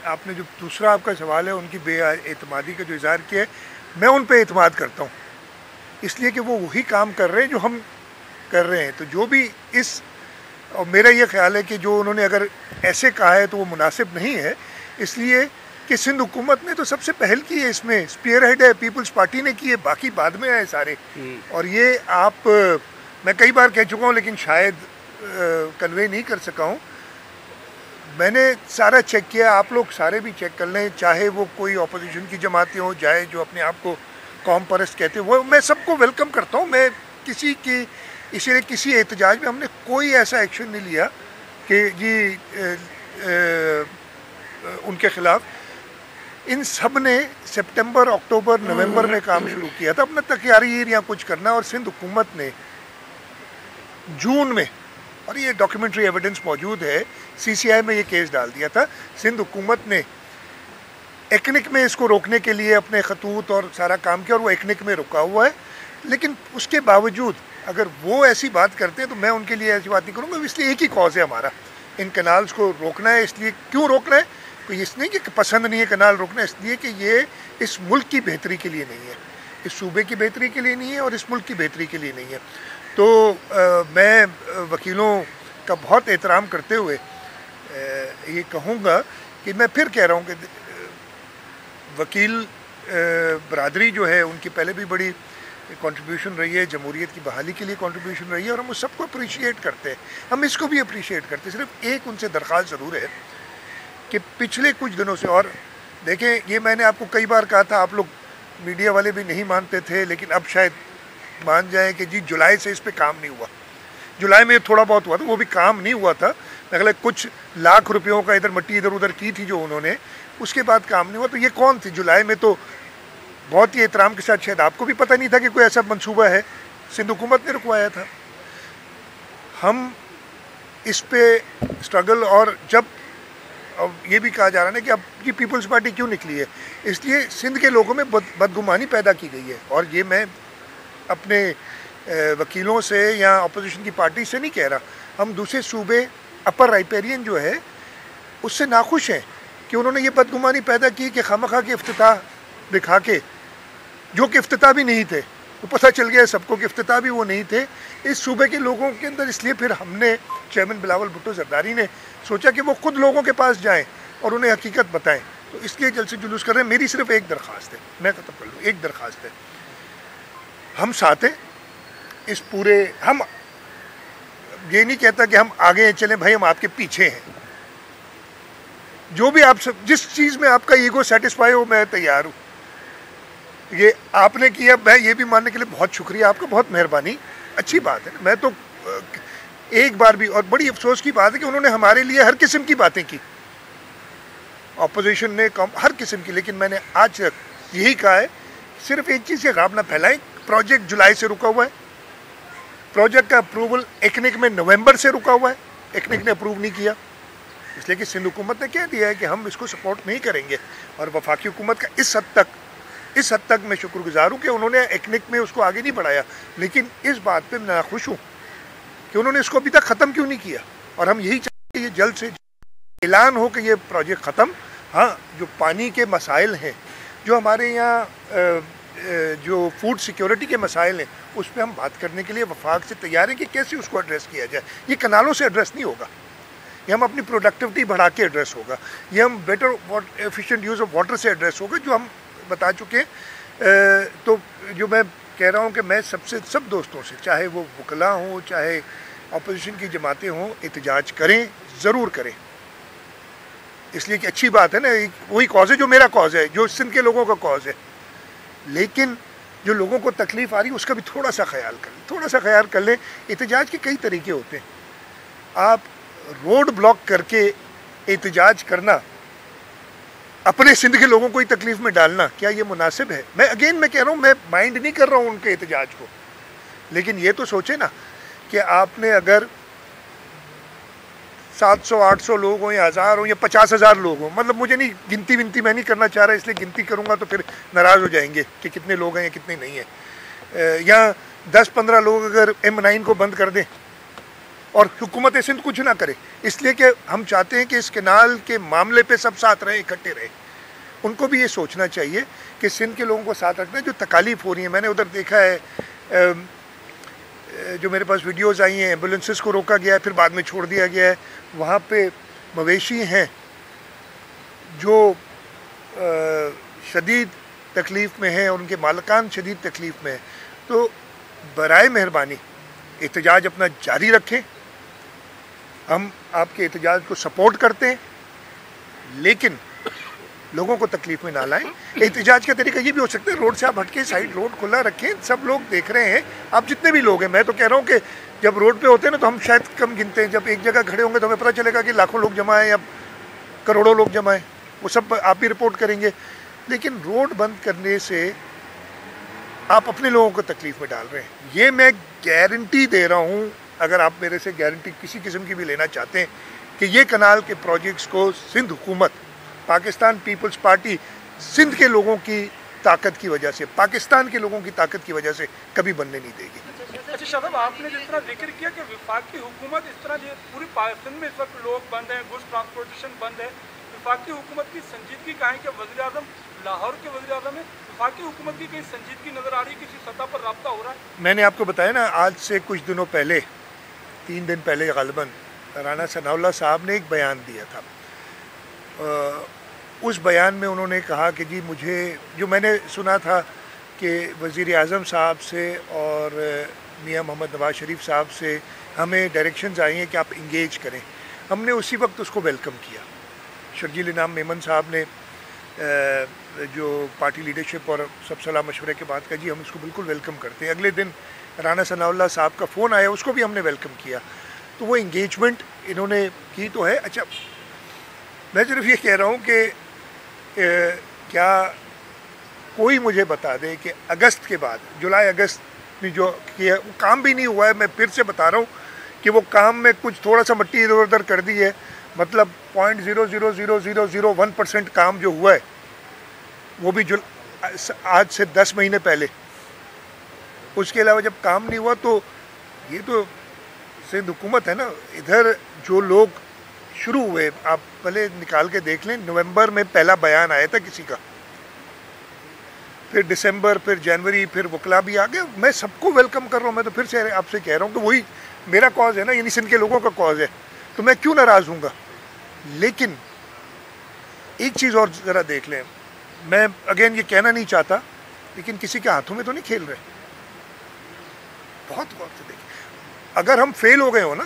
آپ نے جو دوسرا آپ کا سوال ہے ان کی بے اعتمادی کا جو اظہار کیا ہے، میں ان پہ اعتماد کرتا ہوں، اس لیے کہ وہ وہی کام کر رہے ہیں جو ہم کر رہے ہیں. تو جو بھی اور میرا یہ خیال ہے کہ جو انہوں نے اگر ایسے کہا ہے تو وہ مناسب نہیں ہے، اس لیے کہ سندھ حکومت نے تو سب سے پہل کی ہے، اس میں اسپیئر ہیڈ ہے، پیپلز پارٹی نے کی ہے، باقی بعد میں آئے سارے. اور یہ آپ میں کئی بار کہہ چکا ہوں لیکن شاید کنوے نہیں کر سکا ہوں. میں نے سارا چیک کیا، آپ لوگ سارے بھی چیک کر لیں، چاہے وہ کوئی اپوزیشن کی جماعتیں ہوں، چاہے جو اپنے آپ کو قوم پرست کہتے ہیں، وہ میں سب کو ویلکم کرتا ہوں. میں کسی کی اسی لیے کسی احتجاج میں ہم نے کوئی ایسا ایکشن نہیں لیا کہ جی ان کے خلاف. ان سب نے سپٹمبر، اکتوبر، نومبر میں کام شروع کیا تھا اپنا تقاریر یا کچھ کرنا، اور سندھ حکومت نے جون میں، اور یہ ڈاکیومنٹری ایویڈنس موجود ہے، سی سی آئی میں یہ کیس ڈال دیا تھا. سندھ حکومت نے ایکنک میں اس کو روکنے کے لیے اپنے خطوط اور سارا کام کیا، اور وہ ایکنک میں رکا ہوا ہے. لیکن اس کے باوجود اگر وہ ایسی بات کرتے ہیں تو میں ان کے لیے ایسی بات نہیں کروں گا. اس لیے ایک ہی کاز ہے ہمارا، ان کنالز کو روکنا ہے. اس لیے کیوں روکنا ہے؟ کوئی اس نہیں کہ پسند نہیں ہے کنال روکنا، اس لیے کہ یہ اس ملک کی بہتری کے لیے نہیں ہے، اس صوبے کی بہتری کے لیے نہیں ہے، اور اس ملک کی بہتری کے لیے نہیں ہے. تو میں وکیلوں کا بہت احترام کرتے ہوئے یہ کہوں گا کہ میں پھر کہہ رہا ہوں کہ وکیل برادری جو ہے ان کی پہلے بھی بڑی کنٹریبیوشن رہی ہے، جمہوریت کی بحالی کے لیے کنٹریبیوشن رہی ہے، اور ہم اس سب کو اپریشیٹ کرتے ہیں. ہم اس کو بھی اپریشیٹ کرتے ہیں. صرف ایک ان سے درخواست ضرور ہے کہ پچھلے کچھ دنوں سے، اور دیکھیں یہ میں نے آپ کو کئی بار کہا تھا، آپ لوگ میڈیا والے بھی نہیں مانتے تھے، لیکن اب شاید مان جائیں کہ جی جولائی سے اس پہ کام نہیں ہوا. جولائی میں تھوڑا بہت ہوا تھا، وہ بھی کام نہیں ہوا تھا. اگلے کچھ لاکھ روپیوں کا ادھر مٹی ادھر ادھر کی تھی جو انہوں نے، اس کے بعد کام نہیں ہوا. تو یہ کون تھی جولائی میں؟ تو بہت ہی احترام کے ساتھ، شاید آپ کو بھی پتہ نہیں تھا کہ کوئی ایسا منصوبہ ہے، سندھ حکومت نے رکوایا تھا. ہم اس پہ اسٹرگل، اور جب یہ بھی کہا جا رہا ہے کہ اب یہ پیپلز پارٹی کیوں نکلی ہے، اس لیے سندھ کے لوگوں میں بدگمانی پیدا کی گئی ہے. اور یہ میں اپنے وکیلوں سے یا اپوزیشن کی پارٹی سے نہیں کہہ رہا، ہم دوسرے صوبے اپر رائپیرین جو ہے اس سے ناخوش ہیں کہ انہوں نے یہ بدگمانی پیدا کی کہ خواہ کے افتتاح دکھا کے، جو کہ افتتاح بھی نہیں تھے، وہ پتہ چل گیا سب کو کہ افتتاح بھی وہ نہیں تھے اس صوبے کے لوگوں کے اندر. اس لیے پھر ہم نے چیئرمین بلاول بھٹو زرداری نے سوچا کہ وہ خود لوگوں کے پاس جائیں اور انہیں حقیقت بتائیں. تو اس لیے جلسے جلوس کر رہے ہیں. میری صرف ایک درخواست ہے، میں ختم کر لوں، ایک درخواست ہے، ہم ساتھ ہیں اس پورے. ہم یہ نہیں کہتا کہ ہم آگے چلیں بھائی، ہم آپ کے پیچھے ہیں. جو بھی آپ جس چیز میں آپ کا ایگو سیٹسفائی ہو، میں تیار ہوں. یہ آپ نے کیا، میں یہ بھی ماننے کے لیے بہت شکریہ آپ کا، بہت مہربانی، اچھی بات ہے. میں تو ایک بار بھی، اور بڑی افسوس کی بات ہے کہ انہوں نے ہمارے لیے ہر قسم کی باتیں کی، اپوزیشن نے ہر قسم کی. لیکن میں نے آج تک یہی کہا ہے، صرف ایک چیز سے غاب نہ پھیلائیں. پروجیکٹ جولائی سے رکا ہوا ہے، پروجیکٹ کا اپروول ایکنک میں نومبر سے رکا ہوا ہے، ایکنک نے اپروو نہیں کیا، اس لیے کہ سندھ حکومت نے کہہ دیا ہے کہ ہم اس کو سپورٹ نہیں کریں گے. اور وفاقی حکومت کا اس حد تک میں شکر گزار ہوں کہ انہوں نے ایکنک میں اس کو آگے نہیں بڑھایا. لیکن اس بات پہ میں خوش ہوں کہ انہوں نے اس کو ابھی تک ختم کیوں نہیں کیا. اور ہم یہی چاہتے ہیں کہ یہ جلد سے اعلان ہو کہ یہ پروجیکٹ ختم. ہاں، جو پانی کے مسائل ہیں، جو ہمارے یہاں جو فوڈ سیکیورٹی کے مسائل ہیں، اس پہ ہم بات کرنے کے لیے وفاق سے تیار ہیں کہ کیسے اس کو ایڈریس کیا جائے. یہ کنالوں سے ایڈریس نہیں ہوگا، یہ ہم اپنی پروڈکٹیوٹی بڑھا کے ایڈریس ہوگا، یہ ہم better efficient use of water سے ایڈریس ہوگا، جو ہم بتا چکے ہیں. تو جو میں کہہ رہا ہوں کہ میں سب دوستوں سے، چاہے وہ وکلاء ہوں، چاہے اپوزیشن کی جماعتیں ہوں، احتجاج کریں، ضرور کریں. اس لیے کہ اچھی بات ہے نا، وہی کاز ہے جو میرا کاز ہے، جو سندھ کے لوگوں کا کاز ہے. لیکن جو لوگوں کو تکلیف آ رہی ہے اس کا بھی تھوڑا سا خیال کر لیں. احتجاج کے کئی طریقے ہوتے ہیں. آپ روڈ بلاک کر کے احتجاج کرنا، اپنے سندھ کے لوگوں کو ہی تکلیف میں ڈالنا، کیا یہ مناسب ہے؟ میں کہہ رہا ہوں، میں مائنڈ نہیں کر رہا ہوں ان کے احتجاج کو، لیکن یہ تو سوچیں نا کہ آپ نے اگر 700-800 لوگ ہوں یا 1000 ہوں یا 50,000 لوگ ہوں، مطلب مجھے نہیں گنتی میں نہیں کرنا چاہ رہا، اس لیے گنتی کروں گا تو پھر ناراض ہو جائیں گے کہ کتنے لوگ ہیں یا کتنے نہیں ہیں. یا 10-15 لوگ اگر M9 کو بند کر دیں اور حکومت سندھ کچھ نہ کرے، اس لیے کہ ہم چاہتے ہیں کہ اس کینال کے معاملے پہ سب ساتھ رہیں، اکٹھے رہیں۔ ان کو بھی یہ سوچنا چاہیے کہ سندھ کے لوگوں کو ساتھ رکھنا ہے۔ جو تکالیف ہو رہی ہیں، میں نے ادھر دیکھا ہے، جو میرے پاس ویڈیوز آئی ہیں، ایمبولینسز کو روکا گیا ہے، پھر بعد میں چھوڑ دیا گیا ہے۔ وہاں پہ مویشی ہیں جو شدید تکلیف میں ہیں، اور ان کے مالکان شدید تکلیف میں ہیں۔ تو برائے مہربانی احتجاج اپنا جاری رکھیں، ہم آپ کے احتجاج کو سپورٹ کرتے ہیں، لیکن لوگوں کو تکلیف میں نہ لائیں۔ احتجاج کا طریقہ یہ بھی ہو سکتا ہے، روڈ سے آپ ہٹ کے سائڈ روڈ کھلا رکھیں، سب لوگ دیکھ رہے ہیں، آپ جتنے بھی لوگ ہیں۔ میں تو کہہ رہا ہوں کہ جب روڈ پہ ہوتے ہیں نا تو ہم شاید کم گنتے ہیں، جب ایک جگہ کھڑے ہوں گے تو ہمیں پتہ چلے گا کہ لاکھوں لوگ جمع ہیں یا کروڑوں لوگ جمع ہیں، وہ سب آپ بھی رپورٹ کریں گے۔ لیکن روڈ بند کرنے سے آپ اپنے لوگوں کو تکلیف میں ڈال رہے ہیں۔ یہ میں گارنٹی دے رہا ہوں، اگر آپ میرے سے گارنٹی کسی قسم کی بھی لینا چاہتے ہیں کہ یہ کنال کے پروجیکٹس کو سندھ حکومت، پاکستان پیپلز پارٹی سندھ کے لوگوں کی طاقت کی وجہ سے، پاکستان کے لوگوں کی طاقت کی وجہ سے کبھی بننے نہیں دے گی۔ اچھا شاہ صاحب، آپ نے جس طرح ذکر کیا کہ وفاقی حکومت اس طرح پوری پاکستان میں اس وقت لوگ بند ہیں، گڈس ٹرانسپورٹیشن بند ہے، وفاقی حکومت کی سنجیدگی کہاں ہے کہ وزیر اعظم لاہور کے وزیر اعظم ہے، وفاقی حکومت کی کہیں سنجیدگی نظر آ رہی ہے، کسی سطح پر رابطہ ہو رہا ہے؟ میں نے آپ کو بتایا نا، آج سے کچھ دنوں پہلے، 3 دن پہلے غالباً، رانا ثناء اللہ صاحب نے ایک بیان دیا تھا۔ اس بیان میں انہوں نے کہا کہ جی مجھے، جو میں نے سنا تھا کہ وزیر اعظم صاحب سے اور میاں محمد نواز شریف صاحب سے ہمیں ڈائریکشنز آئی ہیں کہ آپ انگیج کریں، ہم نے اسی وقت اس کو ویلکم کیا۔ شرجیل انعام میمن صاحب نے جو پارٹی لیڈرشپ اور سب صلاح مشورے کے بعد کہا جی ہم اس کو بالکل ویلکم کرتے ہیں۔ اگلے دن رانا ثناء اللہ صاحب کا فون آیا، اس کو بھی ہم نے ویلکم کیا۔ تو وہ انگیجمنٹ انہوں نے کی تو ہے۔ اچھا، میں صرف یہ کہہ رہا ہوں کہ کیا کوئی مجھے بتا دے کہ اگست کے بعد، جولائی اگست میں جو کیا وہ کام بھی نہیں ہوا ہے۔ میں پھر سے بتا رہا ہوں کہ وہ کام میں کچھ تھوڑا سا مٹی ادھر ادھر کر دی ہے، مطلب 0.00001% کام جو ہوا ہے وہ بھی آج سے 10 مہینے پہلے۔ اس کے علاوہ جب کام نہیں ہوا تو یہ تو سندھ حکومت ہے نا۔ ادھر جو لوگ شروع ہوئے، آپ پہلے نکال کے دیکھ لیں، نومبر میں پہلا بیان آیا تھا کسی کا، پھر دسمبر، پھر جنوری، پھر وکلا بھی آ گیا۔ میں سب کو ویلکم کر رہا ہوں۔ میں تو پھر سے آپ سے کہہ رہا ہوں کہ وہی میرا کاز ہے نا، یعنی سندھ کے لوگوں کا کاز ہے، تو میں کیوں ناراض ہوں گا۔ لیکن ایک چیز اور ذرا دیکھ لیں، میں اگین یہ کہنا نہیں چاہتا، لیکن کسی کے ہاتھوں میں تو نہیں کھیل رہے۔ بہت غور سے دیکھیں، اگر ہم فیل ہو گئے ہو نا،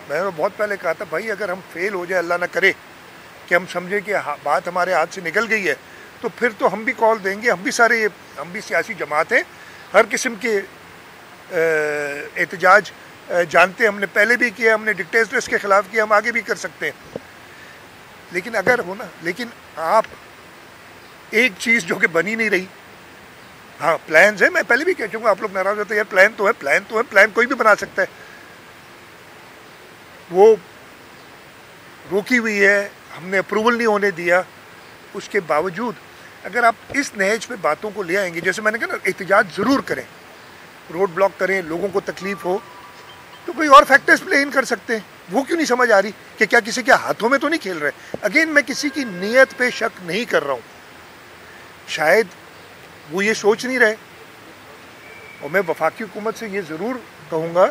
میں نے بہت پہلے کہا تھا بھائی اگر ہم فیل ہو جائے، اللہ نہ کرے کہ ہم سمجھیں کہ بات ہمارے ہاتھ سے نکل گئی ہے، تو پھر تو ہم بھی کال دیں گے۔ ہم بھی سیاسی جماعت ہیں، ہر قسم کے احتجاج جانتے ہیں، ہم نے پہلے بھی کیا، ہم نے ڈکٹیٹرس کے خلاف کیا، ہم آگے بھی کر سکتے ہیں۔ لیکن اگر ہو نا، لیکن آپ ایک چیز جو کہ بنی نہیں رہی، ہاں پلانز ہیں، میں پہلے بھی کہہ چکا ہوں، آپ لوگ ناراض ہوتے ہیں یار، پلان تو ہے، پلان کوئی بھی بنا سکتا ہے، وہ روکی ہوئی ہے، ہم نے اپروول نہیں ہونے دیا۔ اس کے باوجود اگر آپ اس نہج پہ باتوں کو لے آئیں گے، جیسے میں نے کہا نا، احتجاج ضرور کریں، روڈ بلاک کریں، لوگوں کو تکلیف ہو، تو کوئی اور فیکٹرز پلے ان کر سکتے ہیں۔ وہ کیوں نہیں سمجھ آ رہی کہ کیا کسی کے ہاتھوں میں تو نہیں کھیل رہے؟ اگین میں کسی کی نیت پہ شک نہیں کر رہا ہوں، شاید وہ یہ سوچ نہیں رہے، اور میں وفاقی حکومت سے یہ ضرور کہوں گا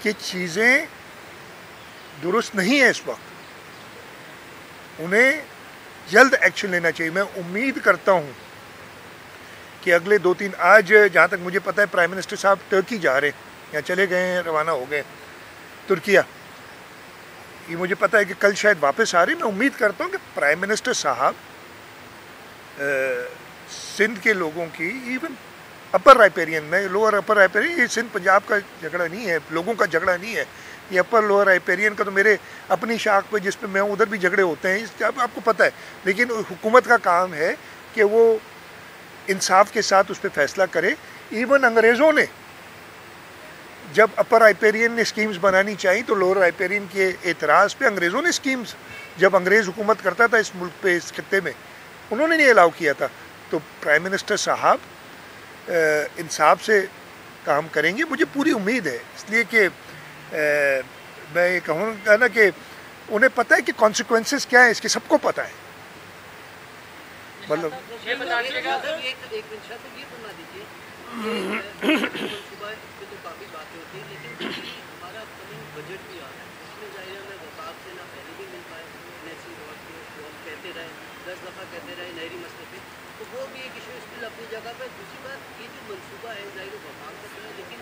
کہ چیزیں درست نہیں ہیں اس وقت، انہیں جلد ایکشن لینا چاہیے۔ میں امید کرتا ہوں کہ اگلے 2-3 آج جہاں تک مجھے پتہ ہے پرائم منسٹر صاحب ترکی جا رہے ہیں، یا چلے گئے ہیں، روانہ ہو گئے ترکیہ، یہ مجھے پتہ ہے کہ کل شاید واپس آ رہے ہیں۔ میں امید کرتا ہوں کہ پرائم منسٹر صاحب سندھ کے لوگوں کی، ایون اپر رائپیرین میں، لوور اپر رائپیرین، یہ سندھ پنجاب کا جھگڑا نہیں ہے، لوگوں کا جھگڑا نہیں ہے، یہ اپر لوور رائپیرین کا تو میرے اپنی شاخ پہ جس پہ میں ہوں ادھر بھی جھگڑے ہوتے ہیں، آپ کو پتہ ہے۔ لیکن حکومت کا کام ہے کہ وہ انصاف کے ساتھ اس پہ فیصلہ کرے۔ ایون انگریزوں نے جب اپر رائپیرین نے اسکیمز بنانی چاہی تو لوور رائپیرین کے اعتراض پہ انگریزوں نے اسکیمز، جب انگریز حکومت کرتا تھا اس ملک پہ، اس خطے میں، انہوں نے نہیں الاؤ کیا تھا۔ تو پرائم منسٹر صاحب انصاف سے کام کریں گے، مجھے پوری امید ہے، اس لیے کہ میں یہ کہوں گا نا کہ انہیں پتہ ہے کہ کانسیکوینسز کیا ہے اس کے، سب کو پتہ ہے. مطلب اپنی جگہ پہ. دوسری بات یہ جو منصوبہ ہے ظاہر وفاق کا ہے، لیکن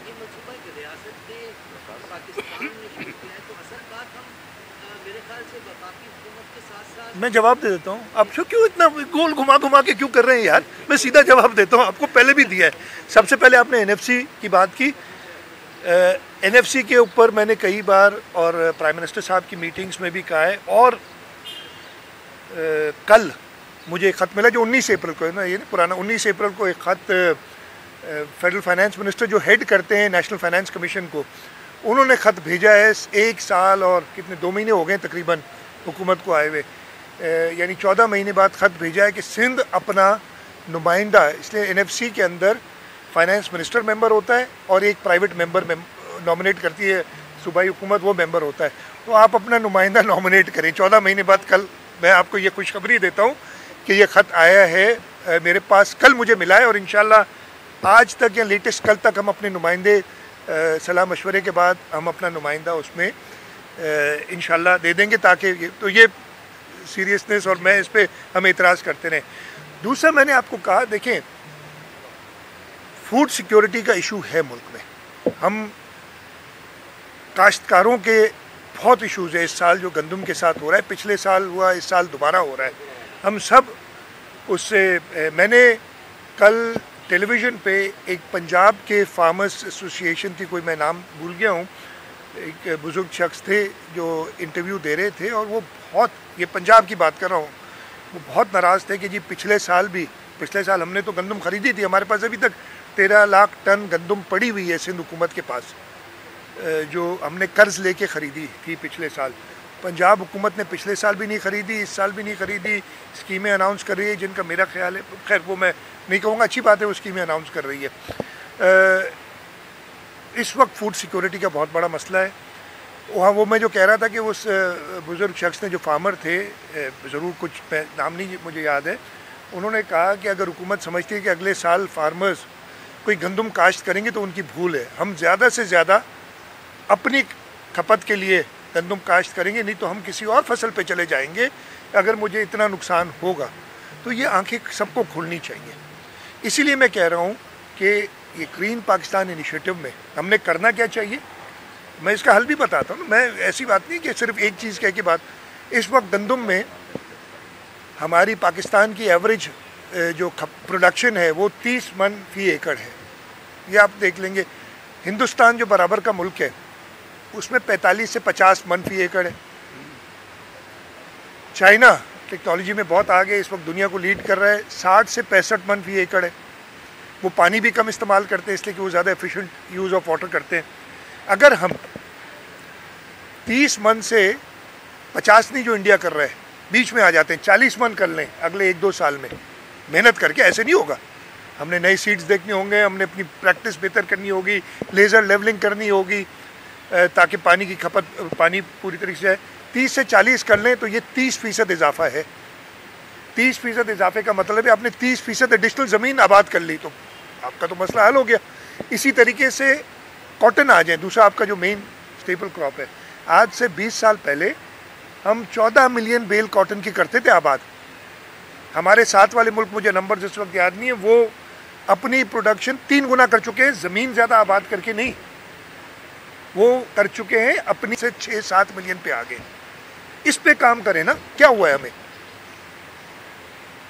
یہ منصوبہ ایک ریاست نے پاکستان نے شروع کیا ہے، تو اصل بات ہم میرے خیال سے وفاقی حکومت کے ساتھ ساتھ. میں جواب دے دیتا ہوں. آپ کیوں اتنا گول گھما کے کیوں کر رہے ہیں یار؟ میں سیدھا جواب دیتا ہوں، آپ کو پہلے بھی دیا ہے. سب سے پہلے آپ نے NFC کی بات کی. NFC کے اوپر میں نے کئی بار اور پرائم منسٹر صاحب کی میٹنگز میں بھی کہا ہے، اور کل مجھے ایک خط ملا جو 19 اپریل کو ہے نا، یہ پرانا 19 اپریل کو ایک خط فیڈرل فائنانس منسٹر جو ہیڈ کرتے ہیں نیشنل فائنانس کمیشن کو، انہوں نے خط بھیجا ہے. 1 سال اور کتنے 2 مہینے ہو گئے تقریباً حکومت کو آئے ہوئے، یعنی 14 مہینے بعد خط بھیجا ہے کہ سندھ اپنا نمائندہ، اس لیے NFC کے اندر فائنانس منسٹر ممبر ہوتا ہے اور ایک پرائیویٹ ممبر نامنیٹ کرتی ہے صوبائی حکومت، وہ ممبر ہوتا ہے. تو آپ اپنا نمائندہ نامنیٹ کریں. 14 مہینے بعد کل میں آپ کو یہ خوشخبری دیتا ہوں کہ یہ خط آیا ہے میرے پاس، کل مجھے ملا ہے، اور انشاءاللہ آج تک یا لیٹسٹ کل تک ہم اپنے نمائندے صلاح مشورے کے بعد ہم اپنا نمائندہ اس میں انشاءاللہ دے دیں گے، تاکہ تو یہ سیریسنس، اور میں اس پہ ہم اعتراض کرتے رہیں. دوسرا میں نے آپ کو کہا، دیکھیں فوڈ سیکیورٹی کا ایشو ہے ملک میں. ہم کاشتکاروں کے بہت ایشوز ہے. اس سال جو گندم کے ساتھ ہو رہا ہے، پچھلے سال ہوا، اس سال دوبارہ ہو رہا ہے. ہم سب اس سے، میں نے کل ٹیلی ویژن پہ ایک پنجاب کے فارمرز ایسوسی ایشن تھی، کوئی میں نام بھول گیا ہوں، ایک بزرگ شخص تھے جو انٹرویو دے رہے تھے، اور وہ بہت، یہ پنجاب کی بات کر رہا ہوں، وہ بہت ناراض تھے کہ جی پچھلے سال ہم نے تو گندم خریدی تھی، ہمارے پاس ابھی تک 13 لاکھ ٹن گندم پڑی ہوئی ہے سندھ حکومت کے پاس، جو ہم نے قرض لے کے خریدی تھی پچھلے سال. پنجاب حکومت نے پچھلے سال بھی نہیں خریدی، اس سال بھی نہیں خریدی. اسکیمیں اناؤنس کر رہی ہے جن کا میرا خیال ہے، خیر وہ میں نہیں کہوں گا، اچھی بات ہے وہ اسکیمیں اناؤنس کر رہی ہے. اس وقت فوڈ سیکورٹی کا بہت بڑا مسئلہ ہے. وہ میں جو کہہ رہا تھا کہ اس بزرگ شخص نے، جو فارمر تھے، ضرور کچھ نام نہیں مجھے یاد ہے، انہوں نے کہا کہ اگر حکومت سمجھتی ہے کہ اگلے سال فارمرز کوئی گندم کاشت کریں گے تو ان کی بھول ہے. ہم زیادہ سے زیادہ اپنی کھپت کے لیے گندم کاشت کریں گے، نہیں تو ہم کسی اور فصل پہ چلے جائیں گے اگر مجھے اتنا نقصان ہوگا. تو یہ آنکھیں سب کو کھولنی چاہیے. اسی لیے میں کہہ رہا ہوں کہ یہ گرین پاکستان انیشیٹو میں ہم نے کرنا کیا چاہیے، میں اس کا حل بھی بتاتا ہوں. میں ایسی بات نہیں کہ صرف ایک چیز کہہ کے بات. اس وقت گندم میں ہماری پاکستان کی ایوریج جو پروڈکشن ہے وہ 30 من فی ایکڑ ہے. یہ آپ دیکھ لیں گے. ہندوستان جو برابر کا ملک ہے اس میں 45 سے 50 من فی ایکڑ ہے. چائنا ٹیکنالوجی میں بہت آگے، اس وقت دنیا کو لیڈ کر رہا ہے، 60 سے 65 من فی ایکڑ ہے. وہ پانی بھی کم استعمال کرتے ہیں اس لیے کہ وہ زیادہ ایفیشینٹ یوز آف واٹر کرتے ہیں. اگر ہم 30 من سے 50 نہیں جو انڈیا کر رہا ہے، بیچ میں آ جاتے ہیں، 40 من کر لیں اگلے 1-2 سال میں محنت کر کے. ایسے نہیں ہوگا. ہم نے نئے سیڈز دیکھنے ہوں گے، ہم نے اپنی پریکٹس بہتر کرنی ہوگی، لیزر لیولنگ کرنی ہوگی تاکہ پانی کی کھپت، پانی پوری طریقے سے 30 سے 40 کر لیں تو یہ 30% اضافہ ہے. 30% اضافے کا مطلب ہے آپ نے 30% ایڈیشنل زمین آباد کر لی تو آپ کا تو مسئلہ حل ہو گیا. اسی طریقے سے کاٹن آ جائیں، دوسرا آپ کا جو مین اسٹیپل کراپ ہے. آج سے 20 سال پہلے ہم 14 ملین بیل کاٹن کی کرتے تھے آباد. ہمارے ساتھ والے ملک، مجھے نمبر اس وقت یاد نہیں ہے، وہ اپنی پروڈکشن 3 گنا کر چکے ہیں. زمین زیادہ آباد کر کے نہیں، وہ کر چکے ہیں اپنی سے 6-7 ملین پہ آگے. اس پہ کام کریں نا. کیا ہوا ہے ہمیں؟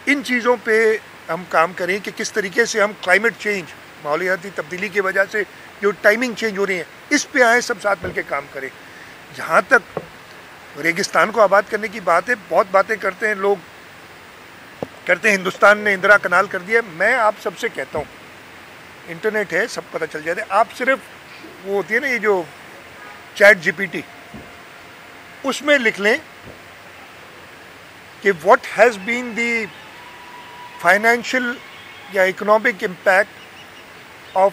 ان چیزوں پہ ہم کام کریں کہ کس طریقے سے ہم کلائمیٹ چینج، ماحولیاتی تبدیلی کی وجہ سے جو ٹائمنگ چینج ہو رہی ہے، اس پہ آئیں، سب ساتھ مل کے کام کریں. جہاں تک ریگستان کو آباد کرنے کی بات ہے، بہت باتیں کرتے ہیں لوگ، کہتے ہیں ہندوستان نے اندرا کنال کر دیا. میں آپ سب سے کہتا ہوں، انٹرنیٹ ہے، سب پتہ چل جاتا ہے. آپ صرف وہ ہوتی ہے نا یہ جو چیٹ GPT، اس میں لکھ لیں کہ what has been the financial یا اکنامک امپیکٹ آف